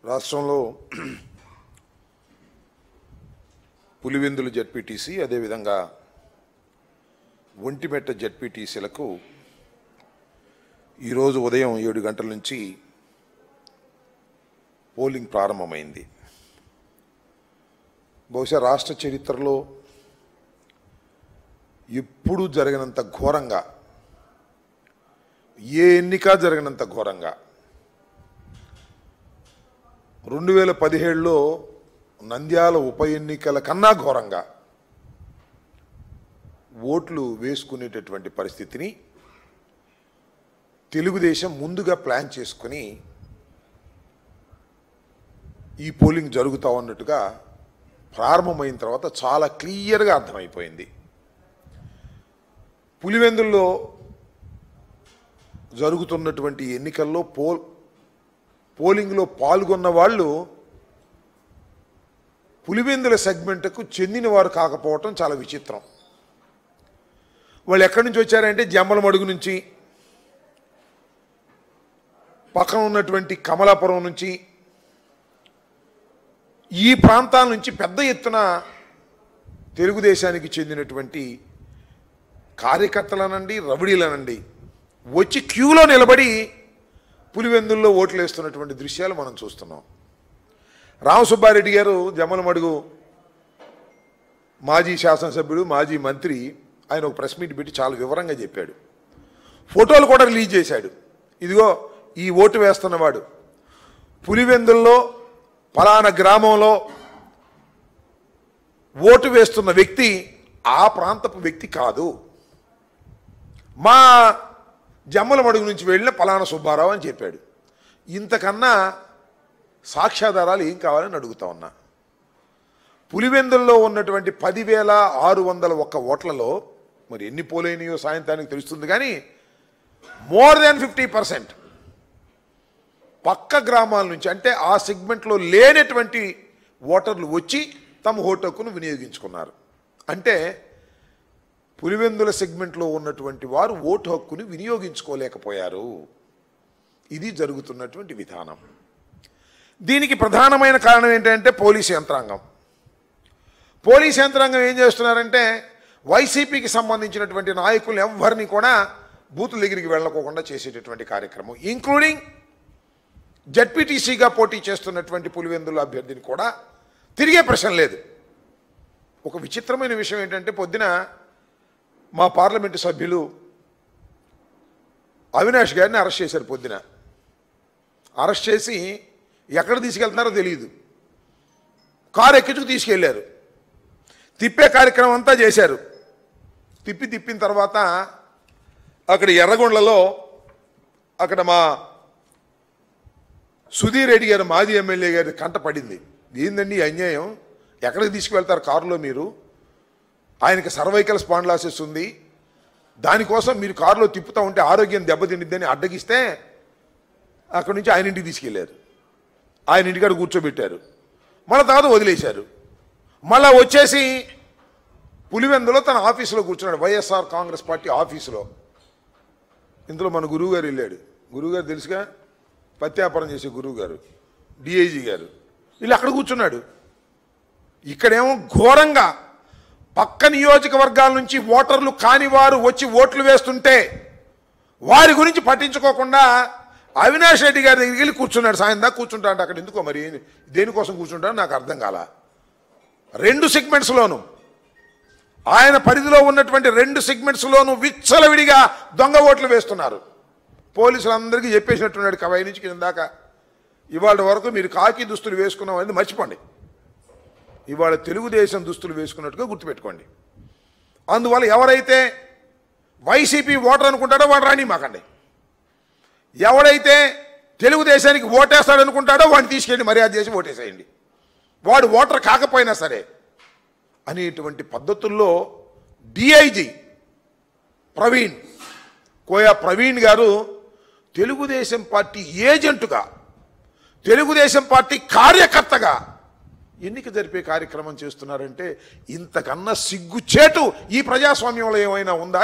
రాష్ట్రంలో పులివెందుల జెడ్పీటీసీ అదేవిధంగా ఒంటిమెట్ట జెడ్పీటీసీలకు ఈరోజు ఉదయం 7 గంటల నుంచి పోలింగ్ ప్రారంభమైంది. బహుశా రాష్ట్ర చరిత్రలో ఎప్పుడూ జరగనంత ఘోరంగా, ఏ ఎన్నిక జరగనంత ఘోరంగా 2017లో నంద్యాల ఉప ఎన్నికల కన్నా ఘోరంగా ఓట్లు వేసుకునేటటువంటి పరిస్థితిని తెలుగుదేశం ముందుగా ప్లాన్ చేసుకుని ఈ పోలింగ్ జరుగుతా ఉన్నట్టుగా ప్రారంభమైన తర్వాత చాలా క్లియర్గా అర్థమైపోయింది. పులివెందుల్లో జరుగుతున్నటువంటి ఎన్నికల్లో పోలింగ్లో పాల్గొన్న వాళ్ళు పులివెందుల సెగ్మెంట్కు చెందినవారు కాకపోవటం చాలా విచిత్రం. వాళ్ళు ఎక్కడి నుంచి వచ్చారంటే జమ్మలమడుగు నుంచి, పక్కన ఉన్నటువంటి కమలాపురం నుంచి, ఈ ప్రాంతాల నుంచి పెద్ద ఎత్తున తెలుగుదేశానికి చెందినటువంటి కార్యకర్తలనండి, రౌడీలనండి వచ్చి క్యూలో నిలబడి పులివెందుల్లో ఓట్లు వేస్తున్నటువంటి దృశ్యాలు మనం చూస్తున్నాం. రామసుబ్బారెడ్డి గారు జమ్మలమడుగు మాజీ శాసనసభ్యుడు, మాజీ మంత్రి, ఆయన ఒక ప్రెస్ మీట్ పెట్టి చాలా వివరంగా చెప్పాడు. ఫోటోలు కూడా రిలీజ్ చేశాడు. ఇదిగో ఈ ఓటు వేస్తున్నవాడు పులివెందుల్లో పలానా గ్రామంలో ఓటు వేస్తున్న వ్యక్తి ఆ ప్రాంతపు వ్యక్తి కాదు, మా జమ్మలమడుగు నుంచి వెళ్ళిన పలానా సుబ్బారావు అని చెప్పాడు. ఇంతకన్నా సాక్ష్యాధారాలు ఏం కావాలని అడుగుతా ఉన్నా. పులివెందుల్లో ఉన్నటువంటి 10,601 ఓట్లలో మరి ఎన్ని పోలైనయో సాయంత్రానికి తెలుస్తుంది, కానీ మోర్ దాన్ 50% పక్క గ్రామాల నుంచి, అంటే ఆ సెగ్మెంట్లో లేనటువంటి ఓటర్లు వచ్చి తమ ఓటు హక్కును వినియోగించుకున్నారు. అంటే పులివెందుల సెగ్మెంట్లో ఉన్నటువంటి వారు ఓటు హక్కుని వినియోగించుకోలేకపోయారు. ఇది జరుగుతున్నటువంటి విధానం. దీనికి ప్రధానమైన కారణం ఏంటంటే పోలీసు యంత్రాంగం. పోలీసు యంత్రాంగం ఏం చేస్తున్నారంటే వైసీపీకి సంబంధించినటువంటి నాయకులు ఎవరిని కూడా బూతుల దగ్గరికి వెళ్ళకోకుండా చేసేటటువంటి కార్యక్రమం, ఇంక్లూడింగ్ జెడ్పీటీసీగా పోటీ చేస్తున్నటువంటి పులివెందుల అభ్యర్థిని కూడా తిరిగే ప్రశ్న లేదు. ఒక విచిత్రమైన విషయం ఏంటంటే పొద్దున మా పార్లమెంటు సభ్యులు అవినాష్ గారిని అరెస్ట్ చేశారు. పొద్దున అరెస్ట్ చేసి ఎక్కడ తీసుకెళ్తున్నారో తెలియదు, కారు ఎక్కించుకు తీసుకెళ్ళారు. తిప్పే కార్యక్రమం అంతా చేశారు. తిప్పిన తర్వాత అక్కడ ఎర్రగొండలలో అక్కడ మా సుధీర్ రెడ్డి గారు మాజీ ఎమ్మెల్యే గారి కంట పడింది. ఏందండి అన్యాయం, ఎక్కడికి తీసుకువెళ్తారు కారులో మీరు, ఆయనకి సర్వైకల్ స్పాండిలోసిస్ ఉంది, దానికోసం మీరు కారులో తిప్పుతూ ఉంటే ఆరోగ్యం దెబ్బతిండిద్దని అడ్డగిస్తే అక్కడి నుంచి ఆయన ఇంటికి తీసుకెళ్ళారు. ఆయన ఇంటికాడ కూర్చోబెట్టారు. మళ్ళీ తర్వాత వదిలేశారు. మళ్ళీ వచ్చేసి పులివెందులో తన ఆఫీసులో కూర్చున్నాడు, వైఎస్ఆర్ కాంగ్రెస్ పార్టీ ఆఫీసులో. ఇందులో మన గురువు గారు వెళ్ళాడు. గురువుగారు తెలుసుగా, పత్యాపారం చేసే గురువు గారు, డిఐజీ గారు, వీళ్ళు అక్కడ కూర్చున్నాడు. ఇక్కడేమో ఘోరంగా పక్క నియోజకవర్గాల నుంచి ఓటర్లు కాని వారు వచ్చి ఓట్లు వేస్తుంటే వారి గురించి పట్టించుకోకుండా అవినాష్ రెడ్డి గారి దగ్గరికి వెళ్ళి కూర్చున్నాడు. సాయం దాకా కూర్చుంటా అంటే అక్కడ ఎందుకో మరి దేనికోసం కూర్చుంటాడో నాకు అర్థం కాల. 2 సెగ్మెంట్స్లోనూ ఆయన పరిధిలో ఉన్నటువంటి 2 సెగ్మెంట్స్లోనూ విచ్చలవిడిగా దొంగ ఓట్లు వేస్తున్నారు. పోలీసులందరికీ చెప్పేసినట్టున్నాడు కవై నుంచి కింద దాకా. ఇవాళ వరకు మీరు కాకి దుస్తులు వేసుకున్నామని మర్చిపోండి, ఇవాళ తెలుగుదేశం దుస్తులు వేసుకున్నట్టుగా గుర్తుపెట్టుకోండి. అందువల్ల ఎవరైతే వైసీపీ ఓటర్ అనుకుంటాడో వాడు రాని మాకండి, ఎవడైతే తెలుగుదేశానికి ఓటేస్తాడనుకుంటాడో వాడిని తీసుకెళ్ళి మర్యాద చేసి ఓటేసేయండి, వాడు ఓటర్ కాకపోయినా సరే అనేటువంటి పద్ధతుల్లో డిఐజీ కోయా ప్రవీణ్ గారు తెలుగుదేశం పార్టీ ఏజెంటుగా, తెలుగుదేశం పార్టీ కార్యకర్తగా ఎన్నిక జరిపే కార్యక్రమం చేస్తున్నారంటే ఇంతకన్నా సిగ్గుచేటు ఈ ప్రజాస్వామ్యంలో ఏమైనా ఉందా?